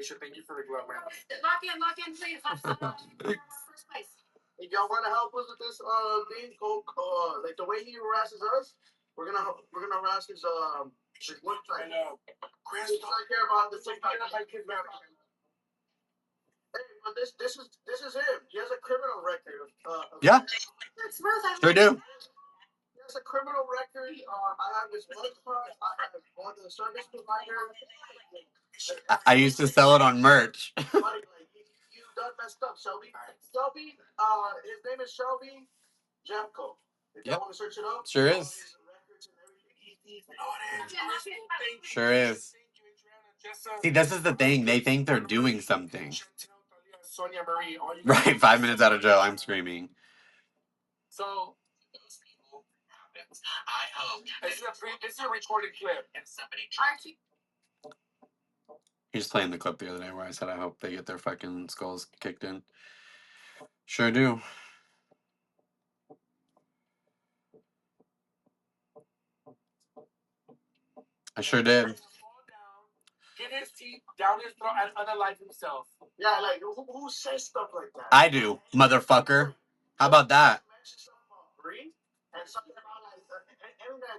Alicia, thank you for the glove, man. Lock in, please. First place. If y'all want to help us with this thing, go like the way he harasses us, we're gonna harass his what type? Chris, I care about this. Hey, but this is him. He has a criminal record. Yeah. Sure do. He has a criminal record. I have his website. I have one of the service providers. I used to sell it on merch. You done messed up, Shelby. Shelby, his name is Shelby Jamco. If you want to search it up. Sure is. Sure is. See, this is the thing. They think they're doing something. Right, 5 minutes out of jail, I'm screaming. So, I hope. It's a recorded clip. He just playing the clip the other day where I said I hope they get their fucking skulls kicked in. Sure do. I sure did. Get his teeth down his throat and unalive himself. Yeah, like who says stuff like that? I do, motherfucker. How about that? And something about like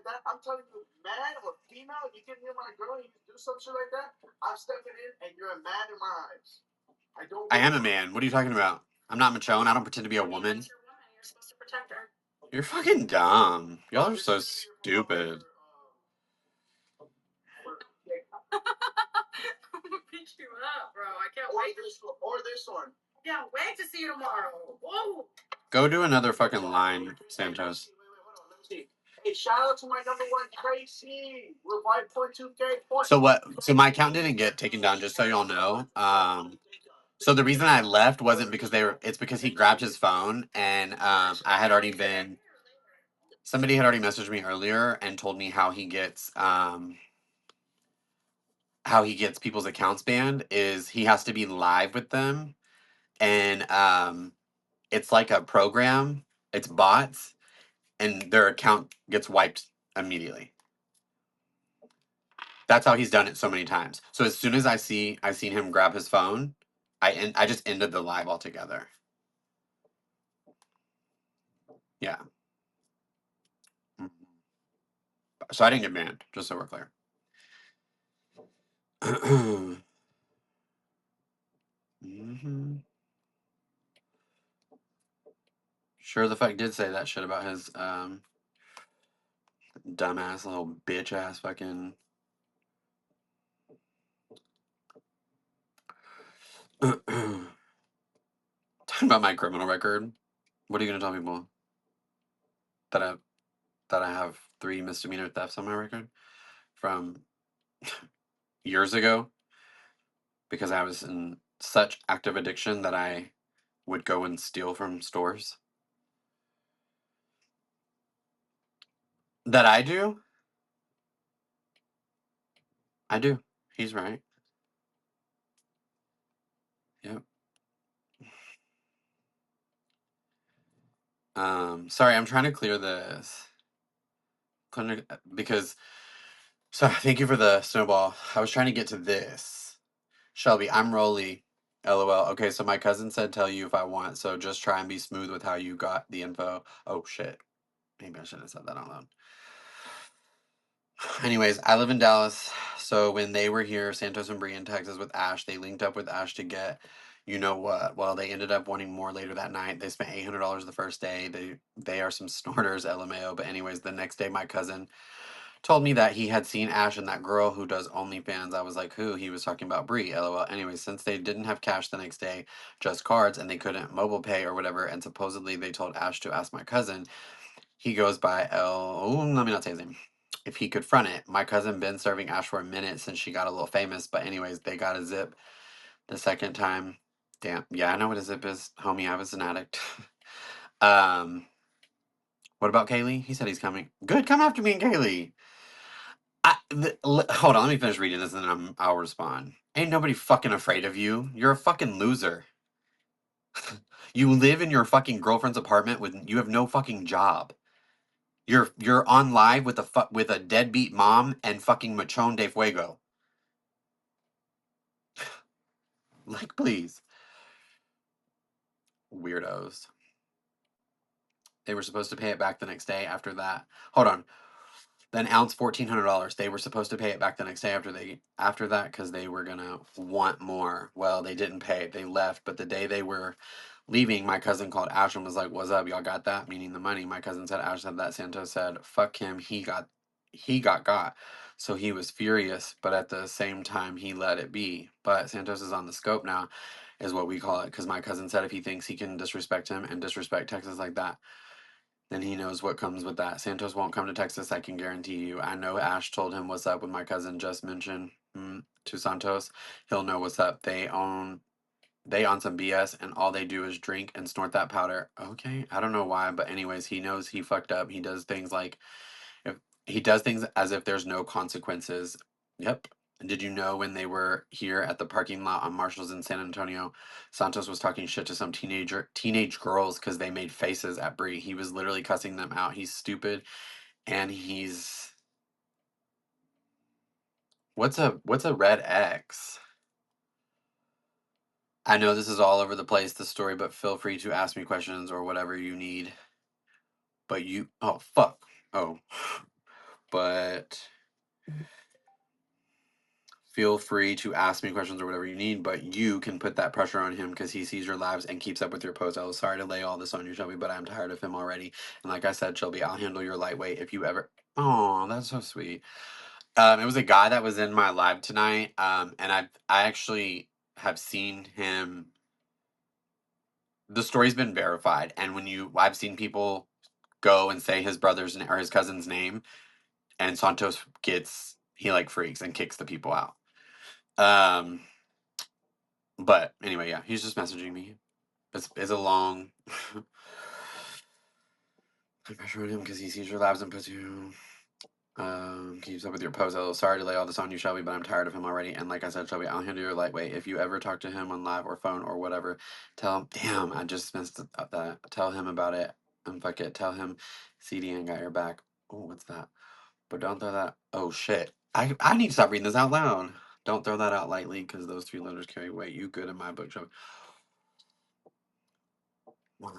that. I'm telling you, man or female, you can hear my girl, you can do some shit like that. I'm stepping in, and you're a man in my eyes. I am a man. What are you talking about? I'm not Michonne. I don't pretend to be a woman. You're supposed to protect her. You're fucking dumb. Y'all are so stupid. I'm gonna pick you up, bro. I can't wait. Or this one. I can't wait to see you tomorrow. Whoa. Go do another fucking line, Santos. Wait, hey, shout out to my number one Tracy with 5.2K points. So what? So my account didn't get taken down. Just so y'all know. So the reason I left wasn't because it's because he grabbed his phone and I had already been. Somebody had already messaged me earlier and told me how he gets people's accounts banned is he has to be live with them, and it's like a program. It's bots, and their account gets wiped immediately. That's how he's done it so many times. So as soon as I seen him grab his phone, I just ended the live altogether. Yeah. So I didn't get banned, just so we're clear. Mm-hmm. Sure the fuck did say that shit about his dumbass little bitch ass fucking talking about my criminal record. What are you gonna tell people? That I have 3 misdemeanor thefts on my record from years ago because I was in such active addiction that I would go and steal from stores. That I do? I do. He's right. Yep. Sorry, I'm trying to clear this. Because so thank you for the snowball. I was trying to get to this. Shelby, I'm Rolly. LOL. Okay, so my cousin said tell you if I want, so just try and be smooth with how you got the info. Oh shit. Maybe I shouldn't have said that out loud. Anyways, I live in Dallas, so when they were here, Santos and Bree in Texas with Ash, they linked up with Ash to get, you know what? Well, they ended up wanting more later that night. They spent $800 the first day. They are some snorters, LMAO. But anyways, the next day, my cousin told me that he had seen Ash and that girl who does OnlyFans. I was like, who? He was talking about Bree, LOL. Anyways, since they didn't have cash the next day, just cards, and they couldn't mobile pay or whatever, and supposedly they told Ash to ask my cousin. He goes by let me not say his name. If he could front it. My cousin been serving Ash for a minute since she got a little famous. But anyways, they got a zip the second time. Damn. Yeah, I know what a zip is. Homie, I was an addict. What about Kaylee? He said he's coming. Good, come after me and Kaylee. Hold on, let me finish reading this and then I'll respond. Ain't nobody fucking afraid of you. You're a fucking loser. You live in your fucking girlfriend's apartment you have no fucking job. You're on live with a deadbeat mom and fucking Machon de Fuego. Like, please. Weirdos. They were supposed to pay it back the next day after that. Hold on. Then ounce $1,400. They were supposed to pay it back the next day after that because they were gonna want more. Well, they didn't pay it. They left, but the day they were leaving, my cousin called Ash and was like, "What's up? Y'all got that?" Meaning the money. My cousin said Ash said that. Santos said, "Fuck him. He got." So he was furious, but at the same time he let it be. But Santos is on the scope now, is what we call it, because my cousin said if he thinks he can disrespect him and disrespect Texas like that, then he knows what comes with that. Santos won't come to Texas, I can guarantee you. I know Ash told him what's up when my cousin just mentioned to Santos. He'll know what's up. They on some BS and all they do is drink and snort that powder. Okay, I don't know why, but anyways, he knows he fucked up. He does things like if he does things as if there's no consequences. Yep. Did you know when they were here at the parking lot on Marshalls in San Antonio, Santos was talking shit to some teenage girls because they made faces at Bree. He was literally cussing them out. He's stupid, and he's what's a red X? I know this is all over the place, the story, but feel free to ask me questions or whatever you need. But you, oh fuck, oh, but feel free to ask me questions or whatever you need, but you can put that pressure on him because he sees your lives and keeps up with your posts. I was sorry to lay all this on you, Shelby, but I'm tired of him already. And like I said, Shelby, I'll handle your lightweight if you ever. Oh, that's so sweet. It was a guy that was in my live tonight, and I actually have seen him. The story's been verified, and I've seen people go and say his brother's or his cousin's name, and Santos he like freaks and kicks the people out. Um, But anyway, yeah, he's just messaging me. It's a long pressure on him because he sees your labs and puts you keeps up with your posts. Oh, sorry to lay all this on you, Shelby, but I'm tired of him already. And like I said, Shelby, I'll handle your lightweight. If you ever talk to him on live or phone or whatever, tell him. Damn, I just messed up that. Tell him about it and fuck it. Tell him CDN got your back. Oh, what's that? But don't throw that. Oh shit. I need to stop reading this out loud. Don't throw that out lightly because those three letters carry weight. You good in my book, Shelby. Wow.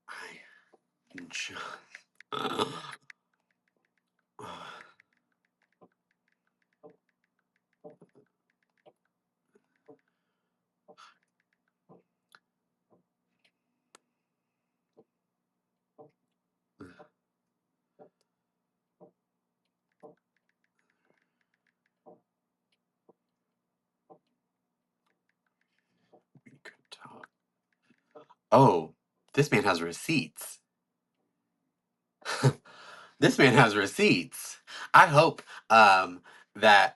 I just. We could talk. Oh, this man has receipts. This man has receipts. I hope that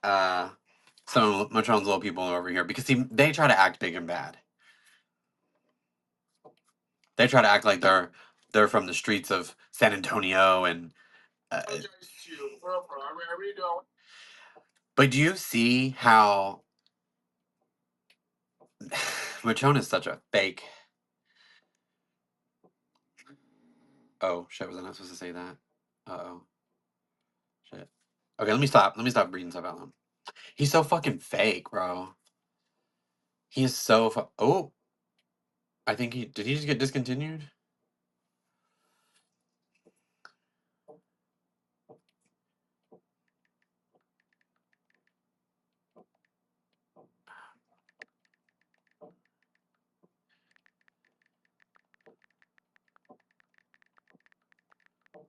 some of Matron's little people are over here because they try to act big and bad. They try to act like they're from the streets of San Antonio and. Uh, but do you see how Matron is such a fake? Oh shit! Was I not supposed to say that? Oh shit. Okay, let me stop. Let me stop reading stuff out loud. He's so fucking fake, bro. He is so. Oh, I think he did. He just get discontinued.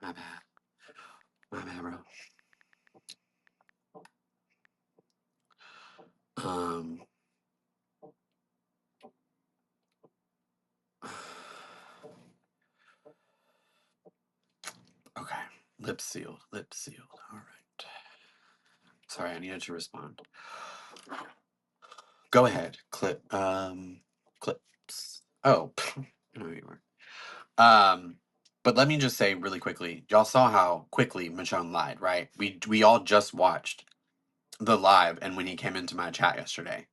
My bad. My bad, bro. Um. Okay. Lips sealed. Lips sealed. All right. Sorry, I needed to respond. Go ahead. Clips. Oh, I know who you were. But let me just say really quickly. Y'all saw how quickly Michonne lied, right? We all just watched the live, and when he came into my chat yesterday,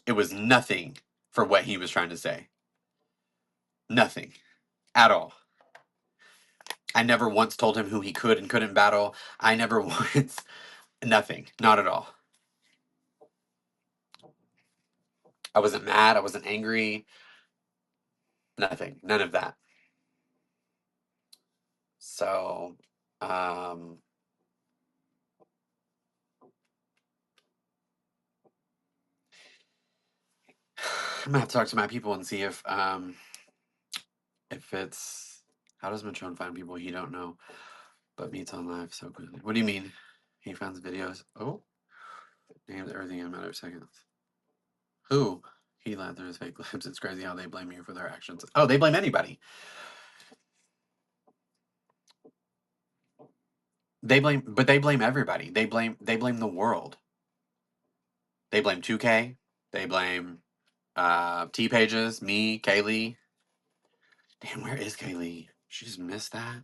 it was nothing for what he was trying to say. Nothing at all. I never once told him who he could and couldn't battle. I never once. Nothing. Not at all. I wasn't mad. I wasn't angry. Nothing. None of that. So, um, I'm gonna have to talk to my people and see if it's how does Michonne find people he don't know but meets on live so quickly? What do you mean? He finds videos. Oh, names everything in a matter of seconds. Who? He laughed through his fake lips. It's crazy how they blame you for their actions. Oh, they blame anybody. But they blame everybody. They blame the world. They blame 2K. They blame T Pages, me, Kaylee. Damn, where is Kaylee? She just missed that.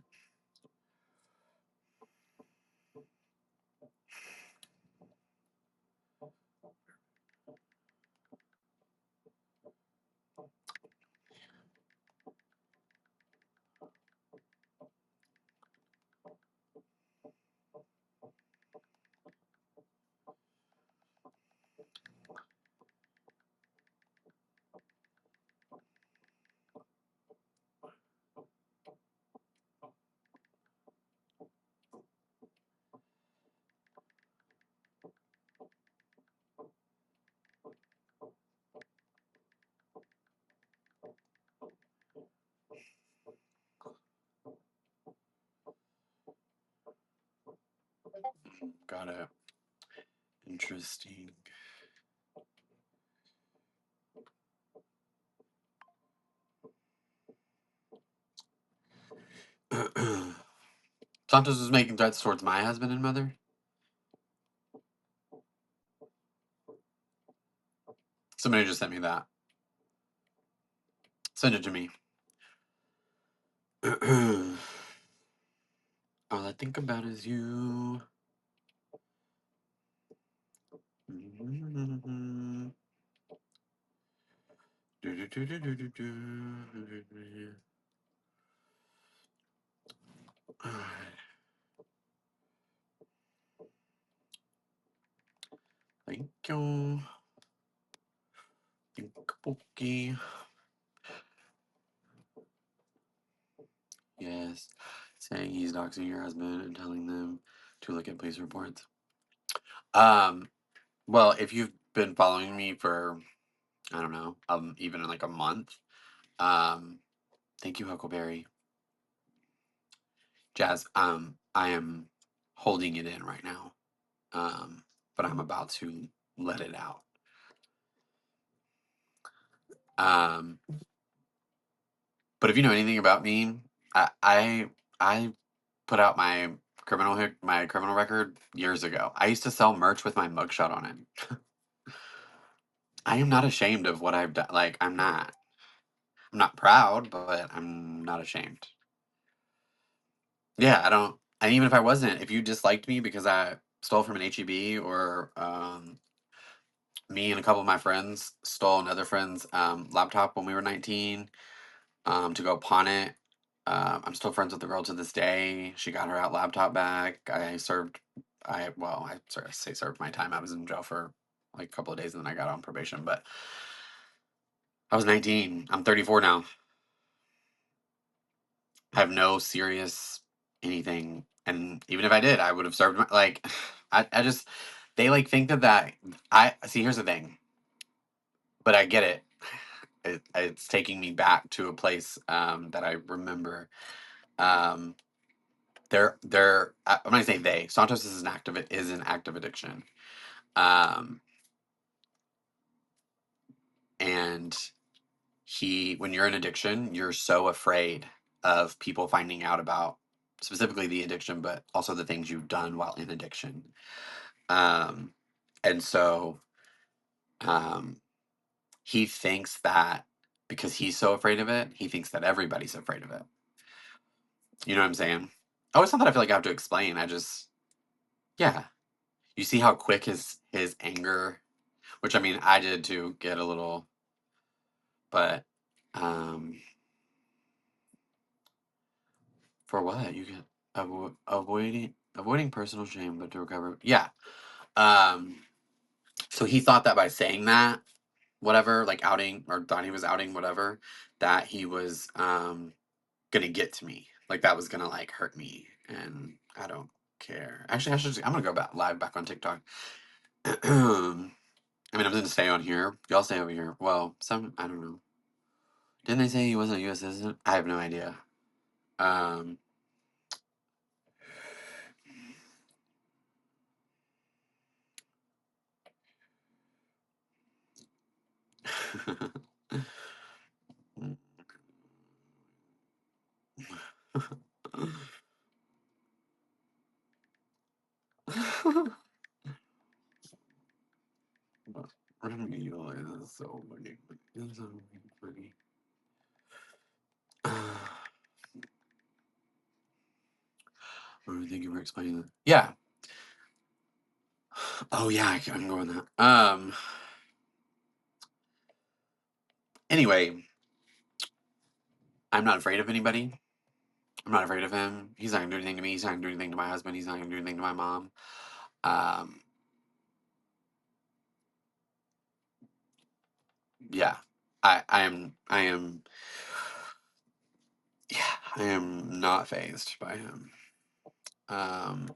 Got it. Interesting. Santos is making threats towards my husband and mother. Somebody just sent me that. Send it to me. All I think about is you. Thank you. Thank you. Yes. Saying he's doxing your husband and telling them to look at police reports. Um, well, if you've been following me for, I don't know, even in like a month, um, thank you, Huckleberry. Jazz, I am holding it in right now. But I'm about to let it out. Um, but if you know anything about me, I put out my criminal record years ago. I used to sell merch with my mugshot on it. I am not ashamed of what I've done. Like I'm not. I'm not proud, but I'm not ashamed. Yeah, I don't. And even if I wasn't, if you disliked me because I stole from an HEB or me and a couple of my friends stole another friend's laptop when we were 19 to go pawn it. I'm still friends with the girl to this day. She got her out laptop back. I sort of say served my time. I was in jail for like a couple of days and then I got on probation. But I was 19. I'm 34 now. I have no serious anything. And even if I did, I would have served my, like, I just, they like think that I see, here's the thing, but I get it. It's taking me back to a place that I remember. Um, I'm not saying they. Santos is an active addiction, um, and when you're in addiction, you're so afraid of people finding out about specifically the addiction, but also the things you've done while in addiction. Um, and so um, he thinks that because he's so afraid of it, he thinks that everybody's afraid of it. You know what I'm saying? Oh, it's not that I feel like I have to explain. I just, yeah. You see how quick his anger, which I mean, I did too, get a little, but um, for what you get avoiding? avoiding personal shame, but to recover. Yeah. Um. So he thought that by saying that, whatever, like outing, or thought he was outing whatever, that he was gonna get to me. Like that was gonna like hurt me, and I don't care. Actually, I'm gonna go back live back on TikTok. I mean, I'm gonna stay on here. Y'all stay over here. Well, some I don't know. Didn't they say he wasn't a U.S. citizen? I have no idea. Um. Remedial is so funny. It's so funny. Thank you for explaining that. Yeah. Oh yeah, I can go on that. Anyway, I'm not afraid of anybody. I'm not afraid of him. He's not gonna do anything to me. He's not gonna do anything to my husband. He's not gonna do anything to my mom. Um, yeah. I am yeah, I am not phased by him. Um,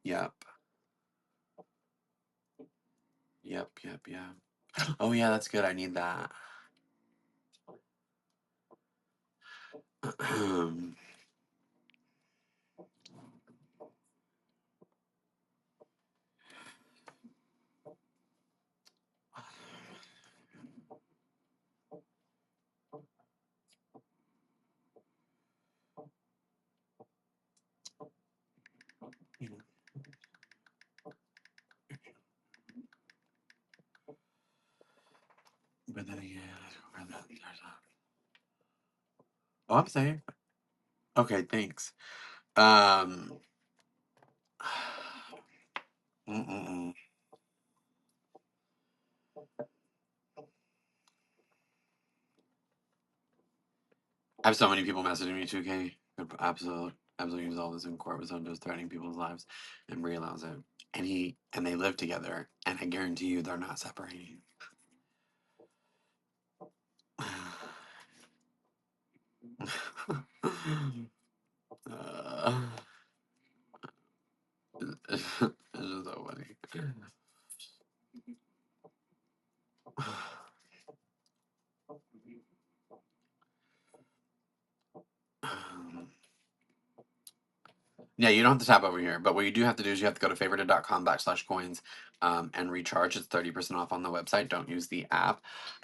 yep. Yeah. Oh yeah, that's good. I need that. But then again, oh, I'm safe. Okay, thanks. Um, mm-mm-mm. I have so many people messaging me 2K. Absolutely use all this in court with Santos threatening people's lives, and Brie allows it. And they live together, and I guarantee you they're not separating. uh, it's just so funny. Yeah, you don't have to tap over here, but what you do have to do is you have to go to favorited.com/coins and recharge. It's 30% off on the website. Don't use the app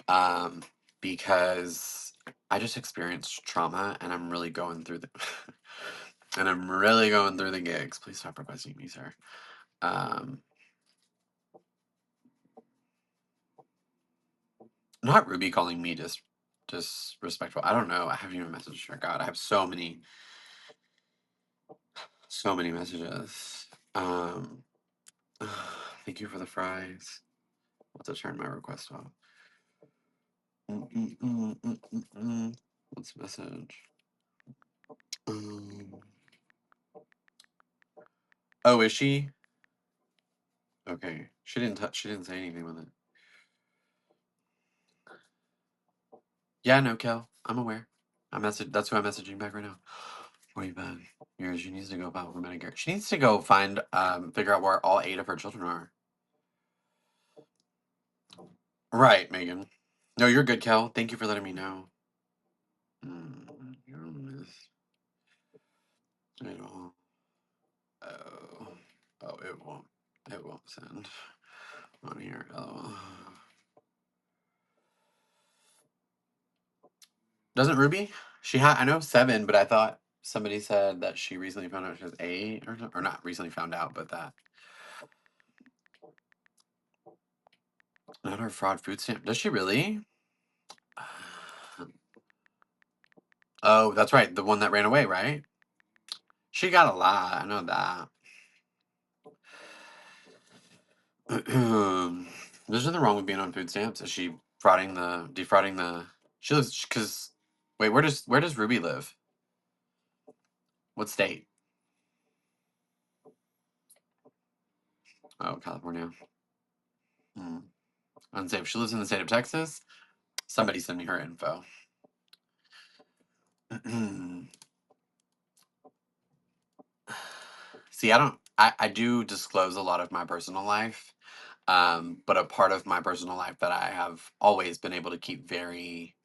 um, because I just experienced trauma and I'm really going through the and I'm really going through the gigs. Please stop requesting me, sir. Um, Not Ruby calling me disrespectful. I don't know. I haven't even messaged her. God, I have so many messages. Thank you for the fries. I'll have to turn my request off. What's the message? Um, oh, is she? Okay. She didn't touch. She didn't say anything with it. Yeah, no, Kel. I'm aware. That's who I'm messaging back right now. Where you been? She needs to go file for Medicare. She needs to go figure out where all 8 of her children are. Right, Megan. No, you're good, Kel. Thank you for letting me know. You're miss it all. Oh, it won't. It won't send on here. Oh. Doesn't Ruby? She had, I know 7, but I thought somebody said that she recently found out she has 8, or not recently found out, but that not her fraud food stamp. Does she really? Oh, that's right. The one that ran away, right? She got a lot. I know that. There's nothing wrong with being on food stamps. Is she defrauding the. She lives because. Wait, where does Ruby live? What state? Oh, California. Hmm. Unsafe. She lives in the state of Texas. Somebody send me her info. See, I don't. I do disclose a lot of my personal life, but a part of my personal life that I have always been able to keep very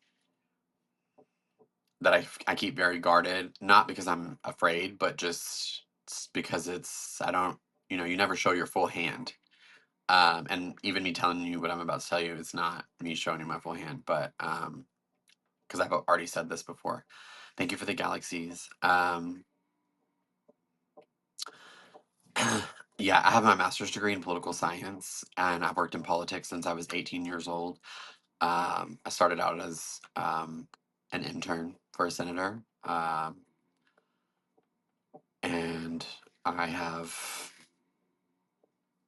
that I keep very guarded, not because I'm afraid, but just because it's I don't you never show your full hand. And even me telling you what I'm about to tell you, it's not me showing you my full hand, but because I've already said this before. Thank you for the galaxies. Yeah, I have my master's degree in political science, and I've worked in politics since I was 18 years old. I started out as an intern for a senator, and I have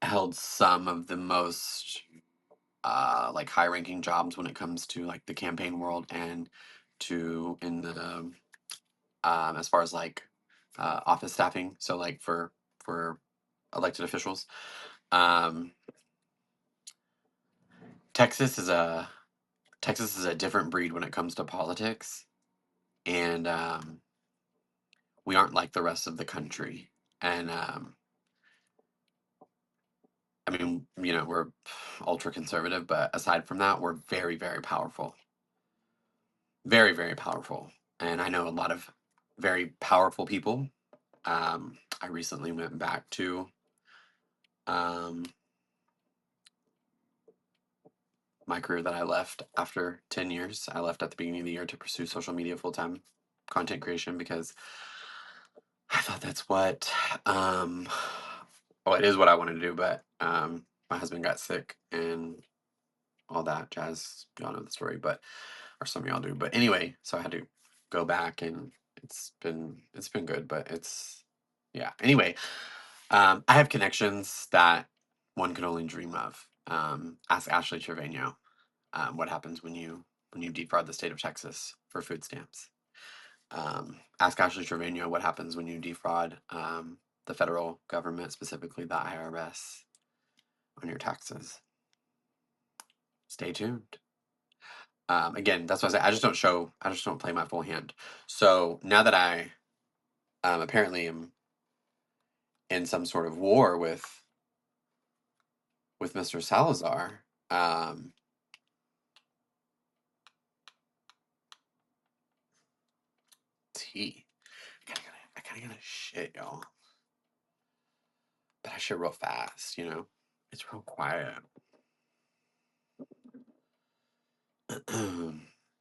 held some of the most like high-ranking jobs when it comes to like the campaign world and to in the as far as like office staffing. So like for elected officials. Um, Texas is a Texas is a different breed when it comes to politics, and we aren't like the rest of the country. And I mean, we're ultra conservative, but aside from that, we're very, very powerful, very, very powerful. And I know a lot of very powerful people. I recently went back to um, my career that I left after 10 years. I left at the beginning of the year to pursue social media full time content creation because I thought that's what, um, well, it is what I wanted to do, but my husband got sick and all that jazz. Y'all know the story, but, or some of y'all do. But anyway, so I had to go back and it's been good, but yeah. Anyway, I have connections that one could only dream of. Ask Ashley Trevino what happens when you defraud the state of Texas for food stamps. Ask Ashley Trevino what happens when you defraud the federal government, specifically the IRS, on your taxes. Stay tuned. Again, that's what I say. I just don't play my full hand. So now that I apparently am in some sort of war with Mr. Salazar, tea. I kind of gotta shit, y'all. But I shit real fast, It's real quiet.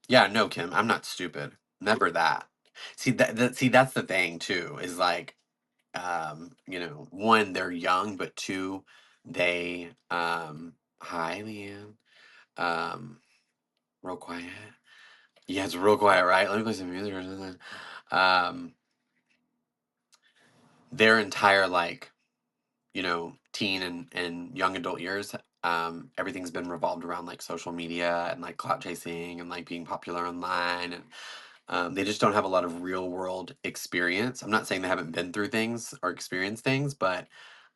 Yeah, no, Kim, I'm not stupid. Never that. See that's the thing too, is like one, they're young, but two, they hi Leanne. Um Real quiet. Yeah, it's real quiet, right? Let me play some music or something. Um their entire like teen and young adult years, everything's been revolved around like social media and like clout chasing and like being popular online, and they just don't have a lot of real world experience. I'm not saying they haven't been through things or experienced things, but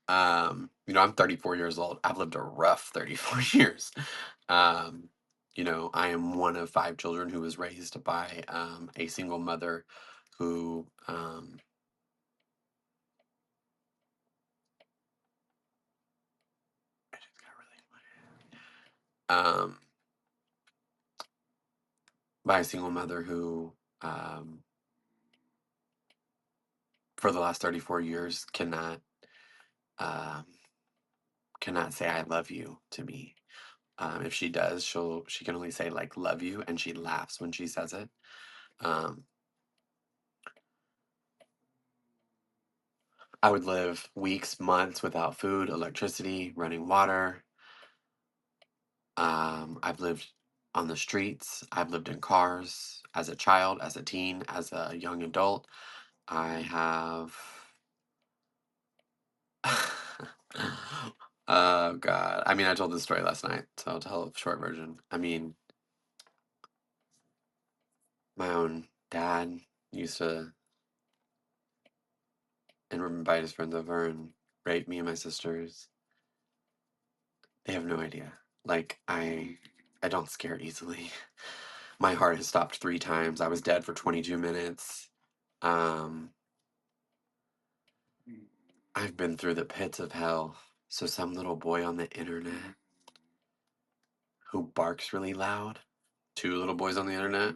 I'm 34 years old. I've lived a rough 34 years. Um, I am one of five children who was raised by a single mother who I just got really by a single mother who um, for the last 34 years um, cannot say I love you to me. If she does, she can only say like love you, and she laughs when she says it. Um, I would live weeks, months without food, electricity, running water. I've lived on the streets. I've lived in cars as a child, as a teen, as a young adult. I have Oh God. I mean, I told this story last night, so I'll tell a short version. I mean, my own dad used to and invite his friends over and rape me and my sisters. They have no idea. Like I don't scare easily. My heart has stopped 3 times. I was dead for 22 minutes. Um, I've been through the pits of hell. So some little boy on the internet who barks really loud. 2 little boys on the internet.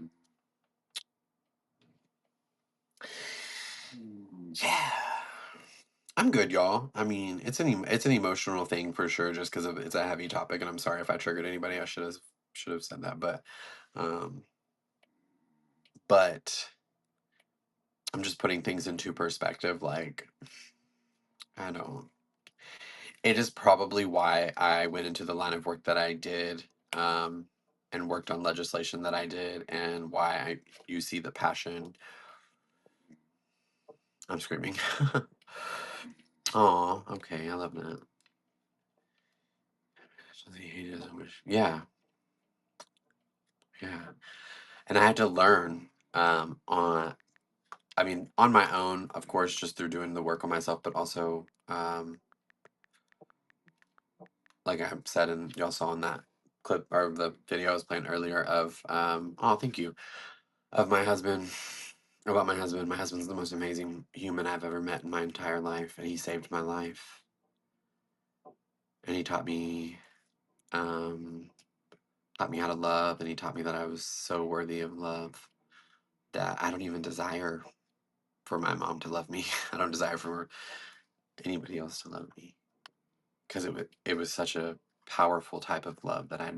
Yeah. I'm good, y'all. I mean, it's an emotional thing for sure, just because it's a heavy topic, and I'm sorry if I triggered anybody. I should have said that, um, but I'm just putting things into perspective. Like, I don't. It is probably why I went into the line of work that I did, um, and worked on legislation that I did, and why you see the passion. I'm screaming. Oh, okay, I love that. He doesn't wish. Yeah, yeah. And I had to learn I mean, on my own, of course, just through doing the work on myself, but also, like I said, and y'all saw in that clip or the video I was playing earlier of, oh, thank you, of my husband, about my husband. My husband's the most amazing human I've ever met in my entire life, and he saved my life. And he um, taught me how to love, and he taught me that I was so worthy of love that I don't even desire for my mom to love me. I don't desire for anybody else to love me because it was such a powerful type of love that I had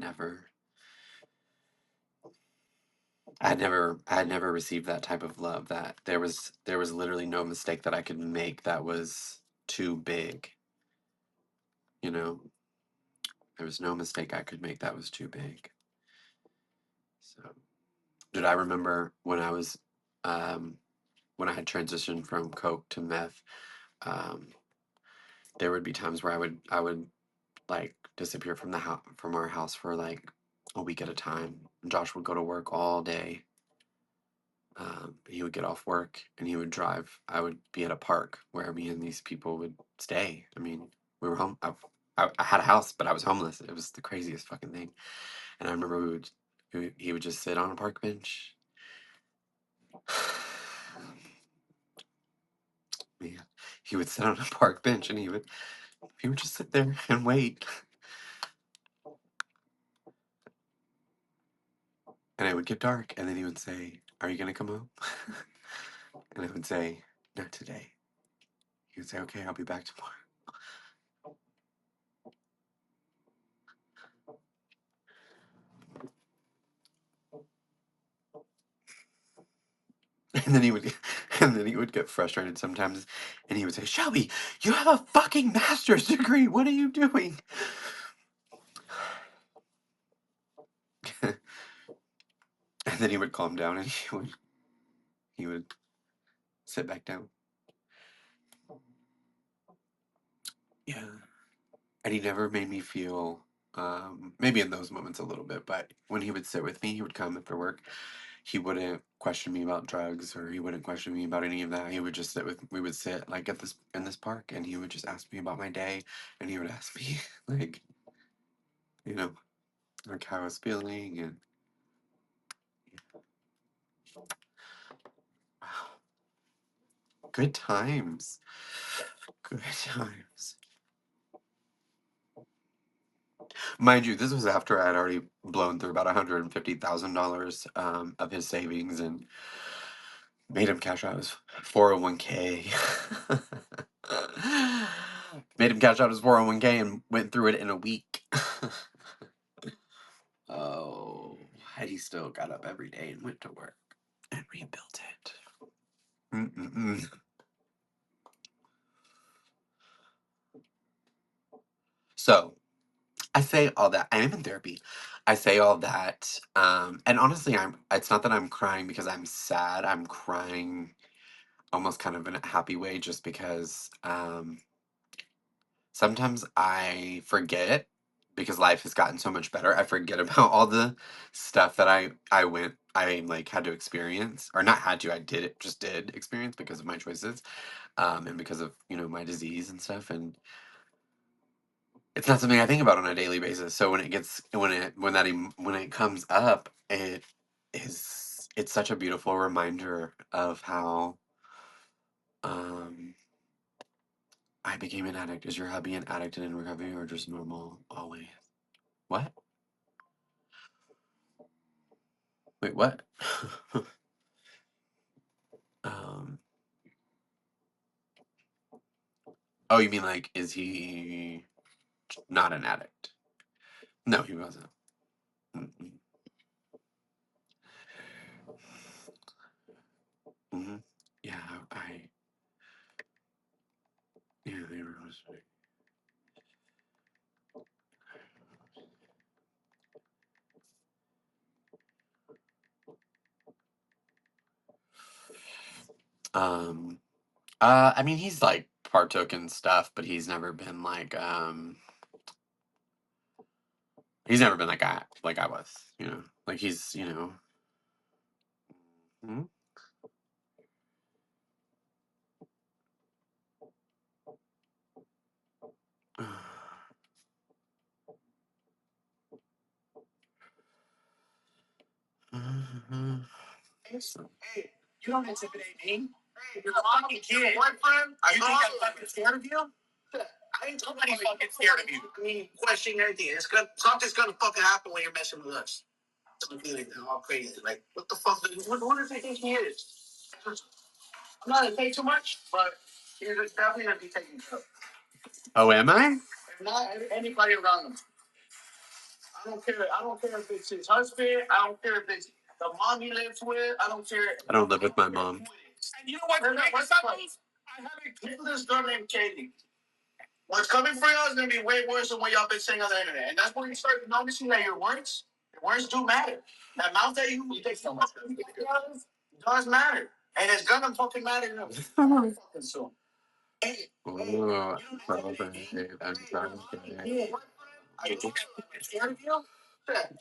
never received that type of love, that there was literally no mistake that I could make that was too big, you know. There was no mistake I could make that was too big. So, did I remember um when I had transitioned from coke to meth, um there would be times where I would like disappear from the house, from our house, for like a week at a time. Josh would go to work all day. He would get off work and he would drive. I would be at a park where me and these people would stay. I mean, we were home. I had a house, but I was homeless. It was the craziest fucking thing. And I remember he would just sit on a park bench. Man, he would sit on a park bench and he would just sit there and wait. And it would get dark, and then he would say, "Are you gonna come home?" And I would say, "Not today." He would say, "Okay, I'll be back tomorrow." And then he would, and then he would get frustrated sometimes, and he would say, "Shelby, you have a fucking master's degree. What are you doing?" And then he would calm down, and he would sit back down. Yeah, and he never made me feel. Maybe in those moments a little bit, but when he would sit with me, he would come after work. He wouldn't question me about drugs, or he wouldn't question me about any of that. He would just we would sit like at this in this park, and he would just ask me about my day, and he would ask me like, you know, like how I was feeling, and wow, good times, good times. Mind you, this was after I had already blown through about $150,000 of his savings, and made him cash out his 401k. Made him cash out his 401k and went through it in a week. Oh, and he still got up every day and went to work and rebuilt it. Mm-mm-mm. So I say all that. I am in therapy. I say all that, and honestly, It's not that I'm crying because I'm sad. I'm crying almost kind of in a happy way, just because sometimes I forget because life has gotten so much better. I forget about all the stuff that I like had to experience, or not had to. I did it, just did experience because of my choices, and because of my disease and stuff. And it's not something I think about on a daily basis. So when it comes up, it's such a beautiful reminder of how um I became an addict. Is your hubby an addict and in recovery or just normal always? What? Wait, what? um oh, you mean like is he not an addict? No, he wasn't. Mm-mm. Hmm. Yeah, I yeah, they were um I mean he's like partook in stuff, but he's never been like I was, Like he's. Mhm. Mhm. So- You don't intimidate me. You're a fucking kid. Boyfriend? You think I'm fucking scared of you? I ain't nobody fucking scared of you. I mean, questioning everything. Something's gonna fucking happen when you're messing with us. Something like all crazy. Like, what the fuck? What does he think he is? I'm not gonna say too much, but he's definitely gonna be taken care of. Oh, am I? If not anybody around him. I don't care. I don't care if it's his husband. I don't care if it's the mom he lives with. I don't care. I don't live with my mom. And you know what? What's up? I have this girl named Katie. What's coming for y'all is gonna be way worse than what y'all been saying on the internet. And that's when you start noticing that your words do matter. That mouth that you take so much does matter. And it's gonna fucking matter fucking soon. Oh, probably. I'm trying to. Are you scared of you?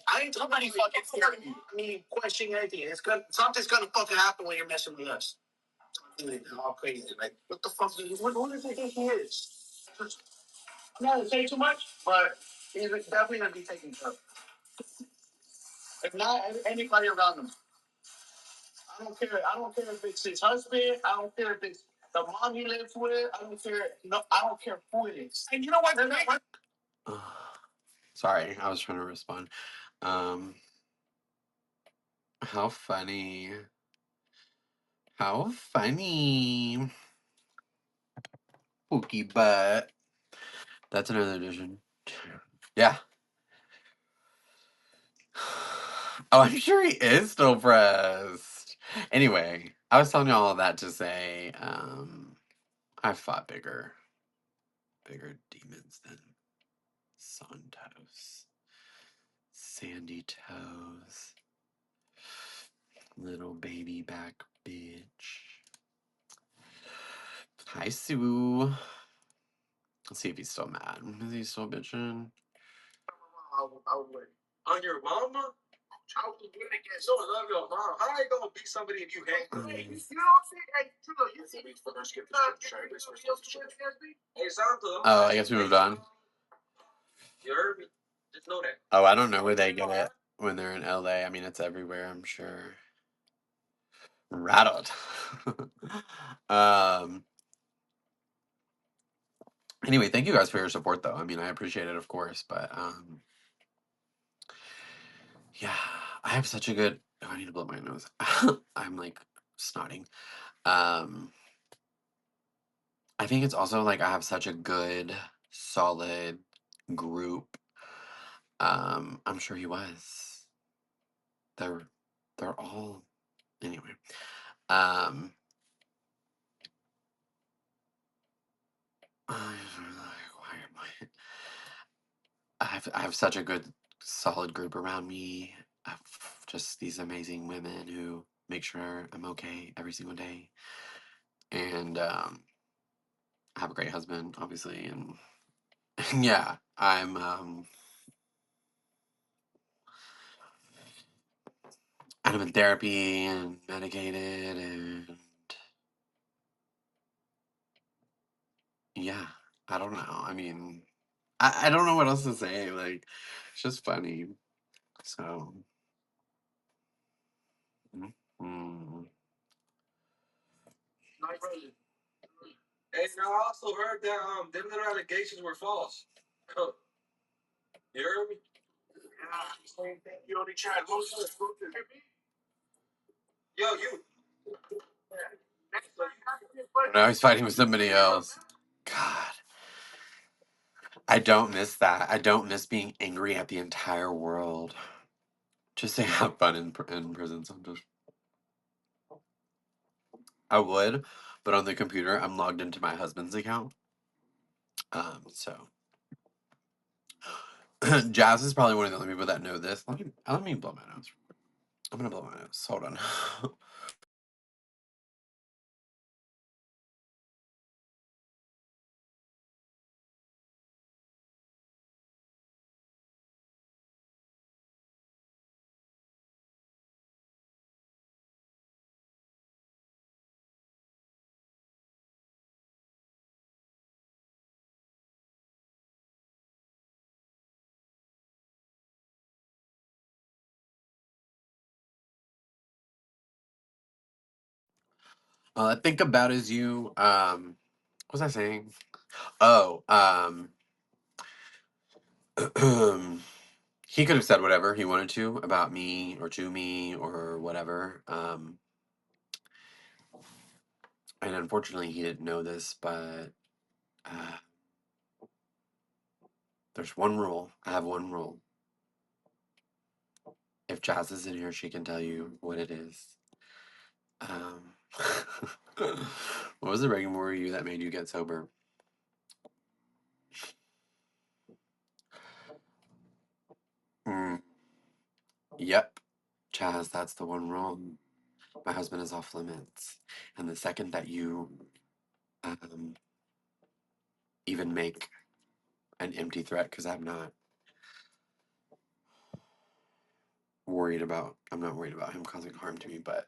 I ain't nobody fucking scared of you. I mean, questioning anything. Something's gonna fucking happen when you're messing with us. Something all crazy. Like, what the fuck? What does he think he is? I'm not gonna say too much, but he's definitely gonna be taken care of. If not anybody around him. I don't care. I don't care if it's his husband. I don't care if it's the mom he lives with. I don't care. No, I don't care who it is. And you know what? Sorry, I was trying to respond. Um, how funny. How funny. Pookie butt. That's another edition. Yeah. Oh, I'm sure he is still pressed. Anyway, I was telling you all of that to say, I fought bigger demons than Santos. Sandy toes. Little baby back bitch. Hi, Sue. Let's see if he's still mad. Is he still bitching? I would wait. On your mama? I was doing it against so I love your mom. How are you gonna beat somebody if you hate them? Hey, you know what I'm saying? Hey, you see me first. Hey, Santo. Oh, I guess we moved on. You heard me. Just know that. Oh, I don't know where they get it when they're in LA. I mean, it's everywhere, I'm sure. Rattled. um. Anyway, thank you guys for your support, though. I mean, I appreciate it, of course, but yeah, I have such a good. Oh, I need to blow my nose. I'm like snotting. Um, I think it's also like I have such a good, solid group. I'm sure he was. They're they're all anyway. Um, why am I have such a good, solid group around me. I have just these amazing women who make sure I'm okay every single day, and I have a great husband, obviously, and Yeah, I'm in therapy and medicated, and yeah, I don't know. I mean, I don't know what else to say. Like, it's just funny. So, mm. Hey, I also heard that them little allegations were false. You heard me? You only tried Yo, you. Now he's fighting with somebody else. God, I don't miss that. I don't miss being angry at the entire world. Just to have fun in prison sometimes. I would, but on the computer, I'm logged into my husband's account. So Jazz is probably one of the only people that know this. Let me blow my nose. I'm gonna blow my nose. Hold on. Think about is you. What was I saying? Oh, he could have said whatever he wanted to about me or to me or whatever. And unfortunately, he didn't know this, but uh, there's one rule. I have one rule. If Jazz is in here, she can tell you what it is. Um, what was the breaking point you that made you get sober? Mm, yep, Chaz, that's the one rule. My husband is off limits. And the second that you um, even make an empty threat, because I'm not worried about him causing harm to me, but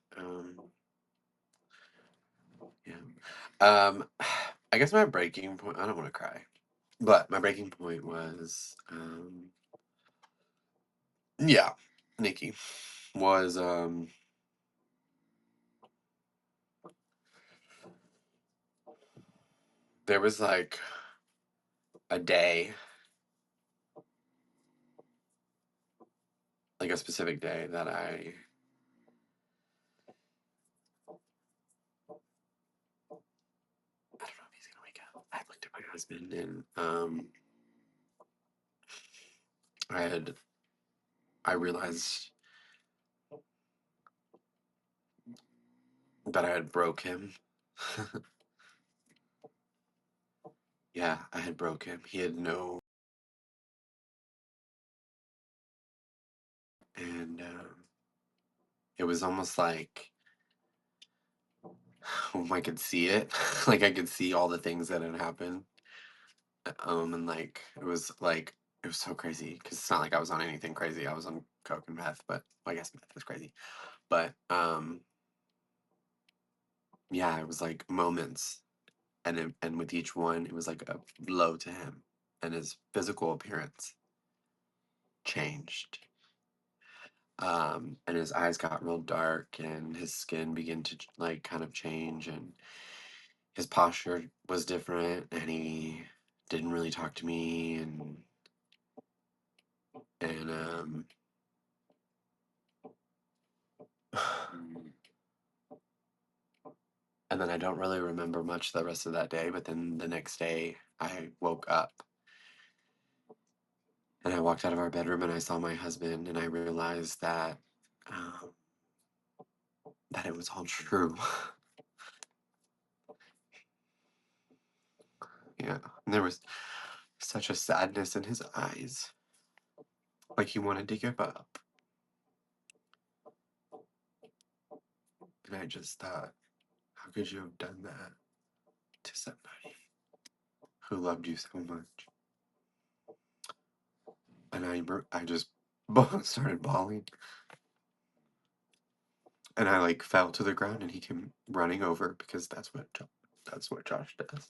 yeah. I guess my breaking point, I don't want to cry, but my breaking point was, yeah, Nikki was, there was like a day, like a specific day that I don't know if he's gonna wake up. I looked at my husband and I had I realized that I had broke him. Yeah, I had broke him. He had no, and it was almost like I could see it. Like I could see all the things that had happened. And it was so crazy because it's not like I was on anything crazy. I was on coke and meth, but I guess meth was crazy. But yeah, it was like moments, and with each one, it was like a blow to him, and his physical appearance changed. And his eyes got real dark, and his skin began to like kind of change, and his posture was different, and he didn't really talk to me, and and then I don't really remember much the rest of that day. But then the next day, I woke up and I walked out of our bedroom and I saw my husband, and I realized um, that it was all true. Yeah, and there was such a sadness in his eyes, like he wanted to give up. And I just thought, how could you have done that to somebody who loved you so much? and I just started bawling, and I like fell to the ground, and he came running over because that's what Josh does,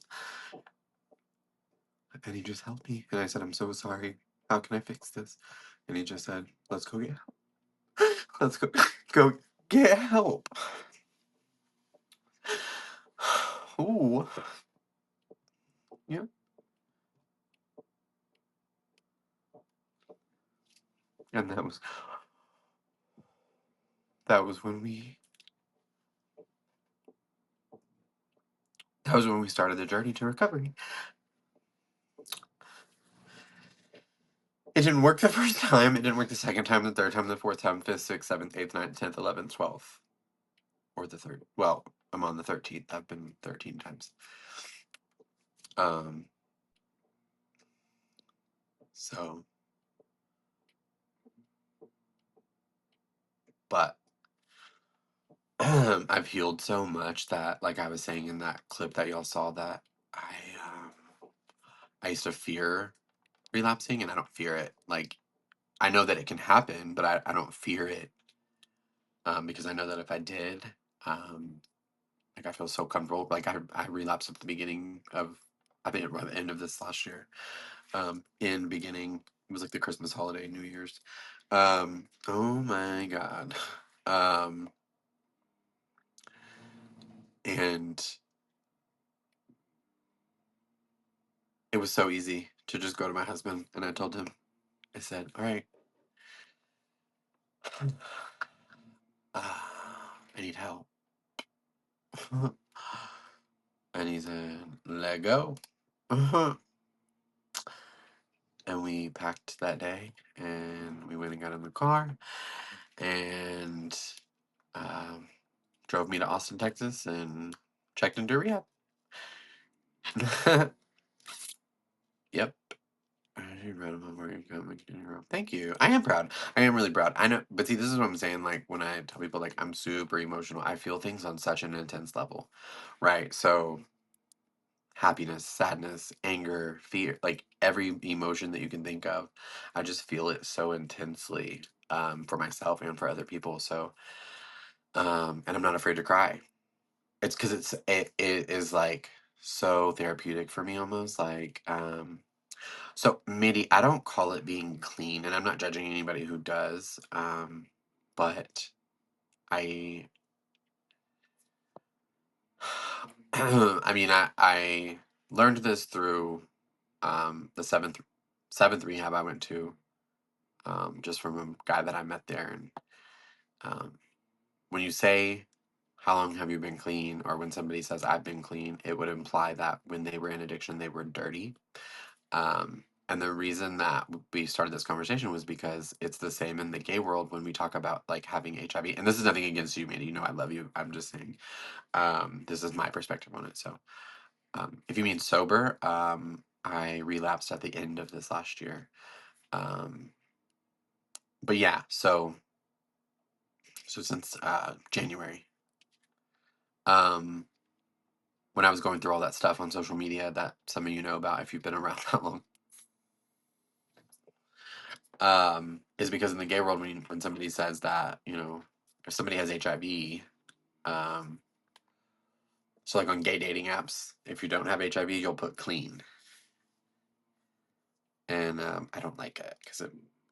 and he just helped me, and I said, "I'm so sorry. How can I fix this?" And he just said, "Let's go get let's go go get help." Ooh, yeah, and that was when we that was when we started the journey to recovery. It didn't work the first time. It didn't work the second time, the third time, the fourth time, fifth, sixth, seventh, eighth, ninth, 10th, 11th, 12th, or the third. Well, I'm on the 13th. I've been 13 times. Um, so, but I've healed so much that, like I was saying in that clip that y'all saw, that I I used to fear relapsing, and I don't fear it. Like, I know that it can happen, but I don't fear it, because I know that if I did, um, like I feel so comfortable. Like I relapsed at the beginning of, I think by the end of this last year. In beginning, it was like the Christmas holiday, New Year's. Oh my God. Um, and it was so easy to just go to my husband, and I told him, I said, "All right, I need help." And he said, "Let go." And we packed that day, and we went and got in the car, and um, drove me to Austin, Texas, and checked into rehab. Yep. Thank you. I am proud. I am really proud. I know, but see, this is what I'm saying. Like when I tell people, like I'm super emotional, I feel things on such an intense level, right? So happiness, sadness, anger, fear, like every emotion that you can think of, I just feel it so intensely, for myself and for other people. So, and I'm not afraid to cry. It's because it is like so therapeutic for me, almost like, so maybe I don't call it being clean, and I'm not judging anybody who does, but I I mean, I learned this through, the seventh rehab I went to, just from a guy that I met there. And um, when you say, "How long have you been clean?" or when somebody says, "I've been clean," it would imply that when they were in addiction, they were dirty. And the reason that we started this conversation was because it's the same in the gay world when we talk about like having HIV. And this is nothing against you, Mandy. You know, I love you. I'm just saying, this is my perspective on it. So, if you mean sober, I relapsed at the end of this last year. Um, but yeah, so since January, um, when I was going through all that stuff on social media that some of you know about if you've been around that long, is because in the gay world, when somebody says that, you know, if somebody has HIV, um, so like on gay dating apps, if you don't have HIV, you'll put clean, and I don't like it because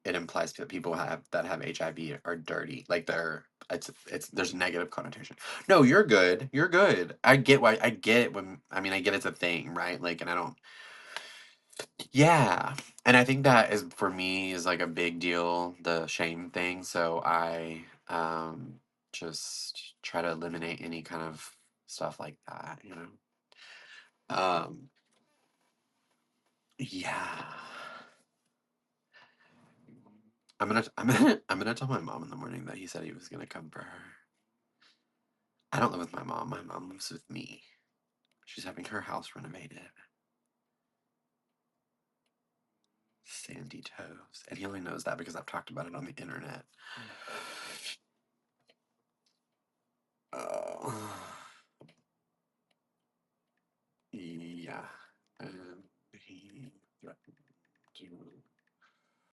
it implies that people that have HIV are dirty, like it's there's a negative connotation. No, you're good. You're good. I get why. I get when I mean I get it's a thing, right? Like, and I don't. Yeah. And I think that is for me is like a big deal, the shame thing. So I just try to eliminate any kind of stuff like that, you know. Um yeah. I'm gonna tell my mom in the morning that he said he was gonna come for her. I don't live with my mom. My mom lives with me. She's having her house renovated. Sandy toes. And he only knows that because I've talked about it on the internet. Oh. Yeah. And he threatened